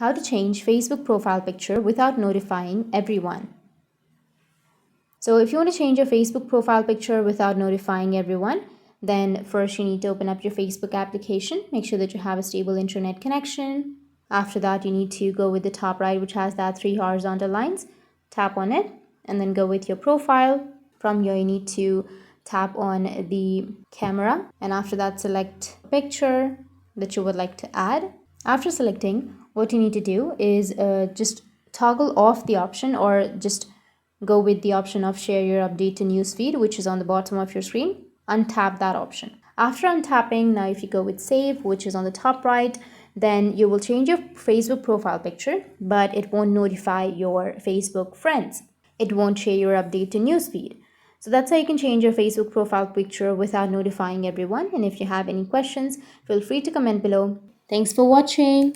how to change Facebook profile picture without notifying everyone. So if you want to change your Facebook profile picture without notifying everyone, then first you need to open up your Facebook application. Make sure that you have a stable internet connection. After that, you need to go with the top right, which has that 3 horizontal lines. Tap on it and then go with your profile. From here, you need to tap on the camera, and after that, select a picture that you would like to add. After selecting, what you need to do is just toggle off the option, or just go with the option of share your update to newsfeed, which is on the bottom of your screen. Untap that option. After untapping, now if you go with save, which is on the top right, then you will change your Facebook profile picture, but it won't notify your Facebook friends. It won't share your update to newsfeed. So that's how you can change your Facebook profile picture without notifying everyone. And if you have any questions, feel free to comment below. Thanks for watching.